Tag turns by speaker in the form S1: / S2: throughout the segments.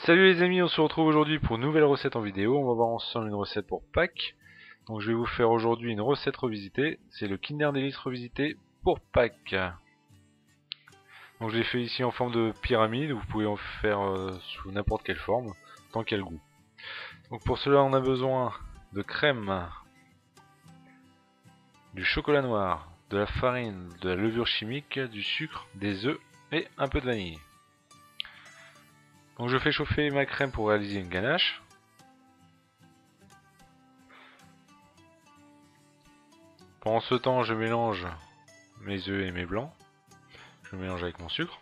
S1: Salut les amis, on se retrouve aujourd'hui pour une nouvelle recette en vidéo. On va voir ensemble une recette pour Pâques. Donc je vais vous faire aujourd'hui une recette revisitée. C'est le Kinder Delice revisité pour Pâques. Donc je l'ai fait ici en forme de pyramide. Vous pouvez en faire sous n'importe quelle forme, tant qu'il y a le goût. Donc pour cela on a besoin de crème, du chocolat noir, de la farine, de la levure chimique, du sucre, des œufs et un peu de vanille. Donc je fais chauffer ma crème pour réaliser une ganache. Pendant ce temps, je mélange mes œufs et mes blancs. Je mélange avec mon sucre.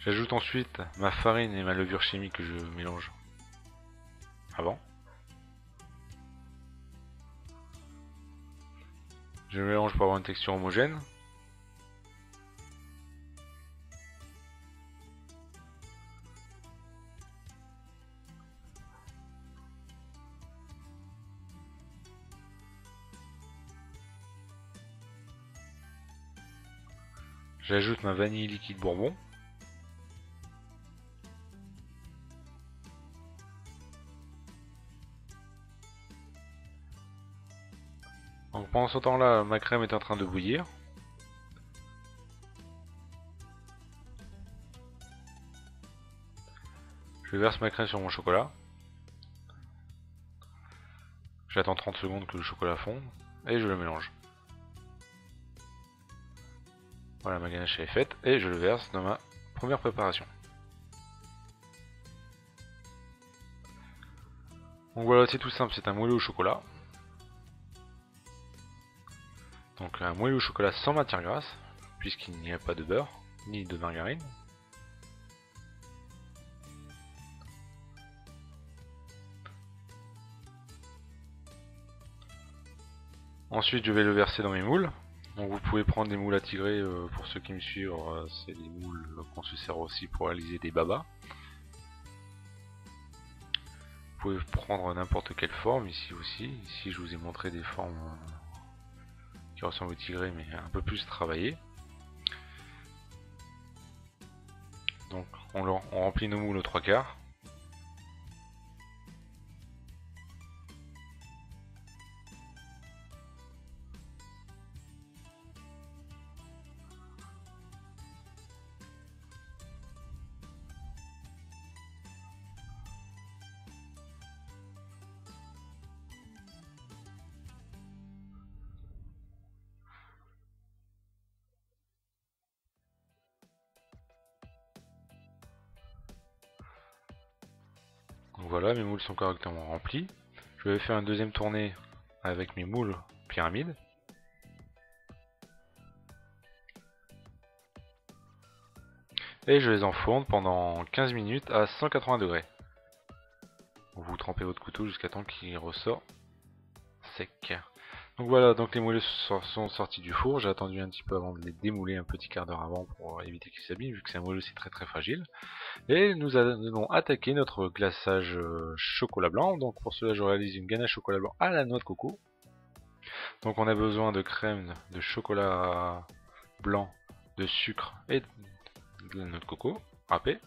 S1: J'ajoute ensuite ma farine et ma levure chimique que je mélange avant. Je mélange pour avoir une texture homogène. J'ajoute ma vanille liquide bourbon. Donc pendant ce temps-là, ma crème est en train de bouillir. Je verse ma crème sur mon chocolat. J'attends 30 secondes que le chocolat fonde et je le mélange. Voilà, ma ganache est faite et je le verse dans ma première préparation. Donc voilà, c'est tout simple, c'est un moelleux au chocolat. Donc un moelleux au chocolat sans matière grasse, puisqu'il n'y a pas de beurre, ni de margarine. Ensuite je vais le verser dans mes moules. Donc vous pouvez prendre des moules à tigrer, pour ceux qui me suivent, c'est des moules qu'on se sert aussi pour réaliser des babas. Vous pouvez prendre n'importe quelle forme ici aussi. Ici je vous ai montré des formes qui ressemblent au tigré mais un peu plus travaillées. Donc on remplit nos moules aux 3/4. Donc voilà, mes moules sont correctement remplis. Je vais faire une deuxième tournée avec mes moules pyramide. Et je les enfourne pendant 15 minutes à 180 degrés. Vous trempez votre couteau jusqu'à temps qu'il ressort sec. Donc voilà, donc les moelleux sont sortis du four. J'ai attendu un petit peu avant de les démouler, un petit quart d'heure avant pour éviter qu'ils s'abîment, vu que c'est un moelleux, c'est très fragile. Et nous allons attaquer notre glaçage chocolat blanc. Donc pour cela je réalise une ganache chocolat blanc à la noix de coco. Donc on a besoin de crème, de chocolat blanc, de sucre et de la noix de coco râpée.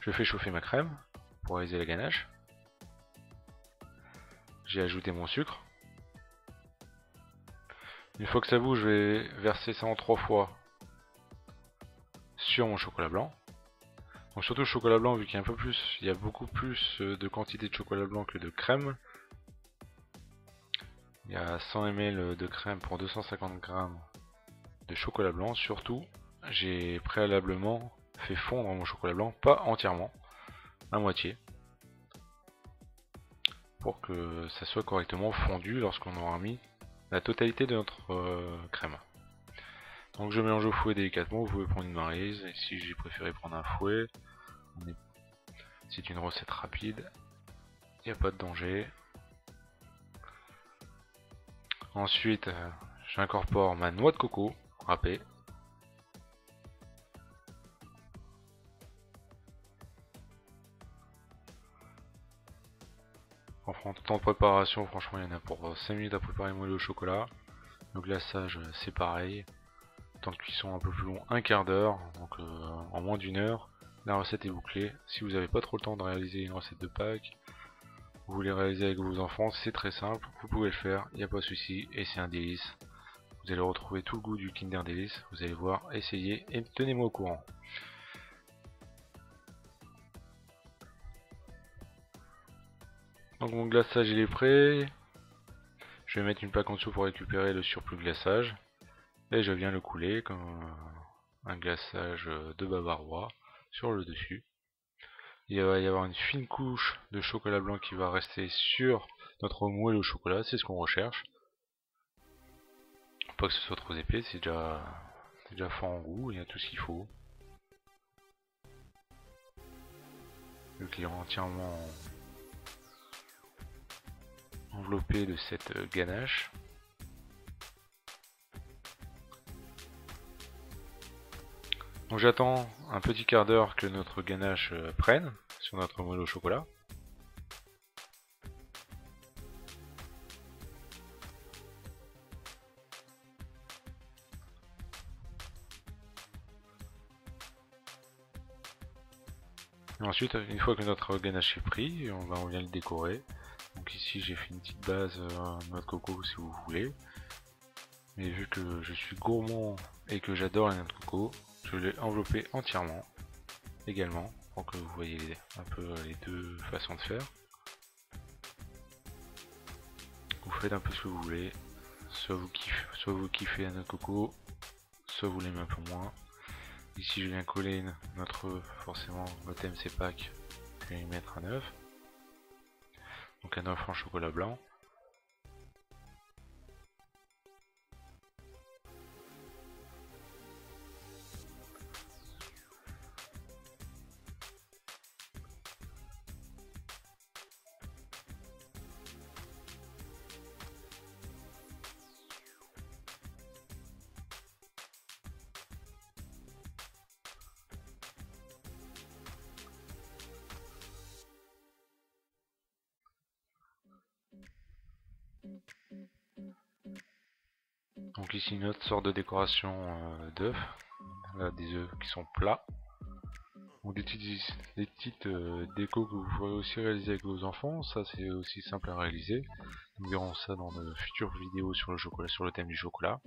S1: Je fais chauffer ma crème pour réaliser la ganache. J'ai ajouté mon sucre. Une fois que ça bouge, je vais verser ça en 3 fois sur mon chocolat blanc. Donc surtout le chocolat blanc, vu qu'il y a il y a beaucoup plus de quantité de chocolat blanc que de crème. Il y a 100 ml de crème pour 250 g de chocolat blanc. Surtout, j'ai préalablement fait fondre mon chocolat blanc, pas entièrement, à moitié, pour que ça soit correctement fondu lorsqu'on aura mis la totalité de notre crème. Donc je mélange au fouet délicatement. Vous pouvez prendre une maryse, et si j'ai préféré prendre un fouet, c'est une recette rapide, il n'y a pas de danger. Ensuite j'incorpore ma noix de coco râpée. En temps de préparation, franchement, il y en a pour 5 minutes à préparer le moelleux au chocolat. Le glaçage, c'est pareil. Temps de cuisson un peu plus long, un quart d'heure. Donc en moins d'une heure, la recette est bouclée. Si vous n'avez pas trop le temps de réaliser une recette de Pâques, vous voulez réaliser avec vos enfants, c'est très simple. Vous pouvez le faire, il n'y a pas de souci. Et c'est un délice. Vous allez retrouver tout le goût du Kinder Délice. Vous allez voir, essayez et tenez-moi au courant. Donc mon glaçage il est prêt. Je vais mettre une plaque en dessous pour récupérer le surplus glaçage. Et je viens le couler comme un glaçage de bavarois sur le dessus. Il va y avoir une fine couche de chocolat blanc qui va rester sur notre moelleux au chocolat, c'est ce qu'on recherche. Pas que ce soit trop épais, c'est déjà fort en goût, il y a tout ce qu'il faut. Le client entièrement enveloppé de cette ganache. Donc j'attends un petit quart d'heure que notre ganache prenne sur notre moelleux au chocolat. Et ensuite, une fois que notre ganache est pris, on vient le décorer. Donc ici j'ai fait une petite base noix de coco si vous voulez. Mais vu que je suis gourmand et que j'adore la noix de coco, je l'ai enveloppé entièrement également pour que vous voyez un peu les deux façons de faire. Vous faites un peu ce que vous voulez, soit vous kiffez la noix de coco, soit vous l'aimez un peu moins. Ici je viens coller forcément le thème c'est Pâques, je vais y mettre un œuf. Donc un œuf en chocolat blanc. Donc ici une autre sorte de décoration d'œufs, là des œufs qui sont plats. Donc des petites décos que vous pourrez aussi réaliser avec vos enfants, ça c'est aussi simple à réaliser. Nous verrons ça dans de futures vidéos sur le chocolat, sur le thème du chocolat.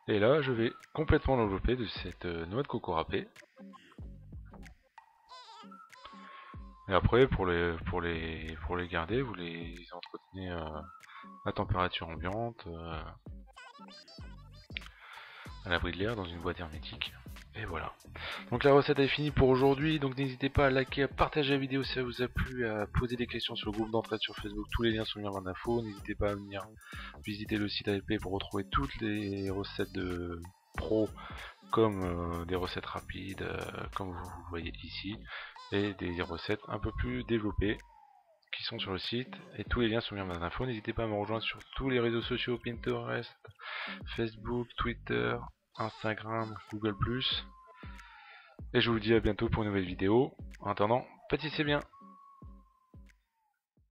S1: Et là je vais complètement l'envelopper de cette noix de coco râpée. Et après pour les garder, vous les entretenez à température ambiante, à l'abri de l'air, dans une boîte hermétique. Et voilà. Donc la recette est finie pour aujourd'hui. Donc n'hésitez pas à liker, à partager la vidéo si ça vous a plu, à poser des questions sur le groupe d'entraide sur Facebook. Tous les liens sont mis en barre d'infos. N'hésitez pas à venir visiter le site ALP pour retrouver toutes les recettes de pro, comme des recettes rapides, comme vous voyez ici, et des recettes un peu plus développées qui sont sur le site, et tous les liens sont mis en barre d'infos. N'hésitez pas à me rejoindre sur tous les réseaux sociaux, Pinterest, Facebook, Twitter, Instagram, Google+. Et je vous dis à bientôt pour une nouvelle vidéo. En attendant, pâtissez bien.